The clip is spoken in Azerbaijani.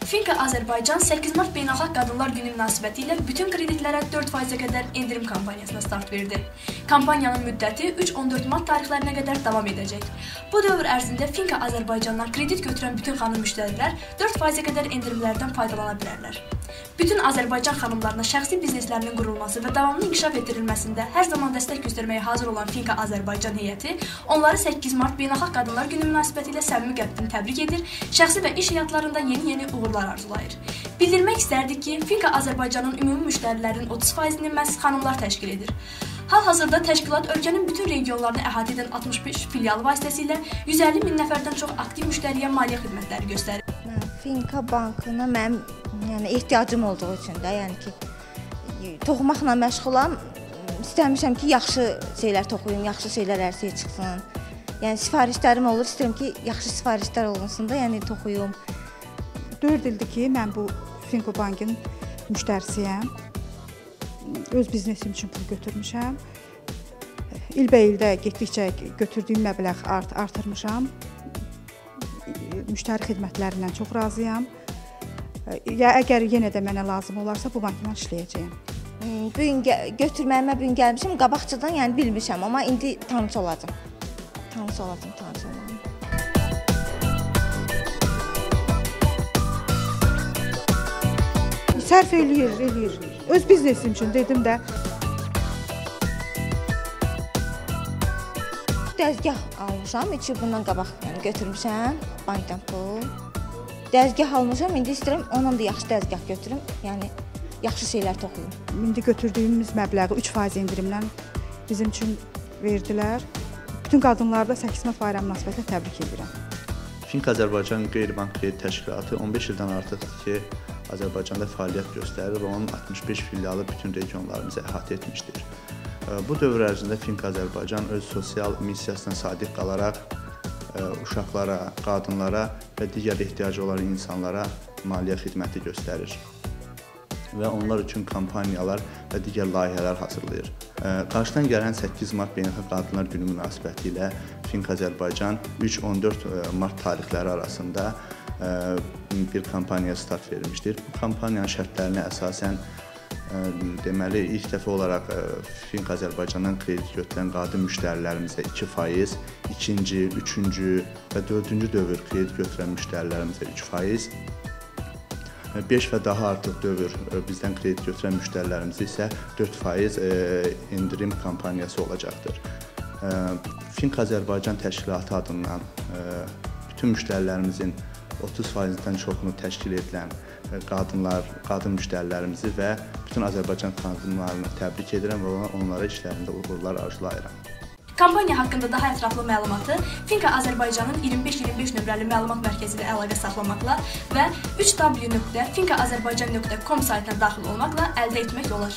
Finka Azərbaycan 8 mart Beynəlxalq Qadınlar Günü münasibəti ilə bütün kreditlərə 4%-ə qədər endirim kampaniyasına start verdi. Kampaniyanın müddəti 3-14 mart tarixlərinə qədər davam edəcək. Bu dövr ərzində Finka Azərbaycandan kredit götürən bütün xanım müştərilər 4%-ə qədər endirimlərdən faydalana bilərlər. Bütün Azərbaycan xanımlarına şəxsi bizneslərinin qurulması və davamlı inkişaf etdirilməsində hər zaman dəstək göstərməyə hazır olan Finka Azərbaycan heyəti onları 8 mart Beynəlxalq Qadınlar Günü münasibəti ilə səmimi qəlbdən təbrik edir, şəxsi və iş həyatlarında yeni uğurlar arzulayır. Bildirmək istərdik ki, Finka Azərbaycanın ümumi müştərilərinin 30%-ni məhz xanımlar təşkil edir. Hal-hazırda təşkilat ölkənin bütün regionlarını əhatə edən 65 filial vasitəsilə 150 min nəfərdən çox aktiv müştəriyə maliyyə xidmətləri göstərir. Finka bankına mənim ehtiyacım olduğu üçün də, yəni ki, toxumaqla məşğulam. İstəmişəm ki, yaxşı şeylər toxuyum, yaxşı şeylər ərsəyə çıxsın. Yəni sifarişlərim olur, istəyirəm ki, yaxşı sifarişlər olunsun da, yəni toxuyum. 4 ildir ki, mən bu Finka bankın müştərisiyəm. Öz biznesim üçün pul götürmüşəm. İlbəildə getdikcə götürdüyüm məbləğ artırmışam. Müştəri xidmətlərindən çox razıyam. Ya əgər yenə də mənə lazım olarsa, bu bankdan işləyəcəyəm. Bugün götürməyimə bugün gəlmişəm, qabaqcadan yəni bilmişəm, amma indi tanış olacam. Tanış olacam. Sərf eləyir. Öz biznesim üçün dedim də. Dəzgah almışam, 3 il bundan qabaq götürmüşəm bankdan pul. Dəzgah almışam, indi istəyirəm ondan da yaxşı dəzgah götürüm, yəni yaxşı şeylər toxuyum. İndi götürdüyümüz məbləği 3% endirimlə bizim üçün verdilər. Bütün qadınları da 8 mart bayramı münasibətilə təbrik edirəm. Finka Azərbaycan Qeyri-Bank Kredit Təşkilatı 15 ildən artıqdır ki, Azərbaycanda fəaliyyət göstərir və onun 65 filialı bütün regionlarımızı əhatə etmişdir. Bu dövr ərzində Finka Azərbaycan öz sosial missiyasına sadiq qalaraq uşaqlara, qadınlara və digər ehtiyacı olan insanlara maliyyə xidməti göstərir və onlar üçün kampaniyalar və digər layihələr hazırlayır. Qarşıdan gələn 8 mart Beynəlxalq Qadınlar Günü münasibəti ilə Finka Azərbaycan 3-14 mart tarixləri arasında bir kampaniya start vermişdir. Bu kampaniyanın şərtlərinə əsasən deməli, ilk dəfə olaraq Finka Azərbaycandan kredit götürən qadın müştərilərimizə 2%, ikinci, üçüncü və dördüncü dövr kredit götürən müştərilərimizə 3%, 5 və daha artıq dövr bizdən kredit götürən müştərilərimizə isə 4% endirim kampaniyası olacaqdır. Finka Azərbaycan təşkilatı adından bütün müştərilərimizin 30%-dən çoxunu təşkil edilən qadın müştərilərimizi və bütün Azərbaycan xanımlarını təbrik edirəm və onlara işlərində uğurlar arzulayıram. Kampaniya haqqında daha ətraflı məlumatı Finka Azərbaycanın 2525 nömrəli məlumat mərkəzi ilə əlaqə saxlamaqla və www.finkaazerbaycan.com saytına daxil olmaqla əldə etmək olar.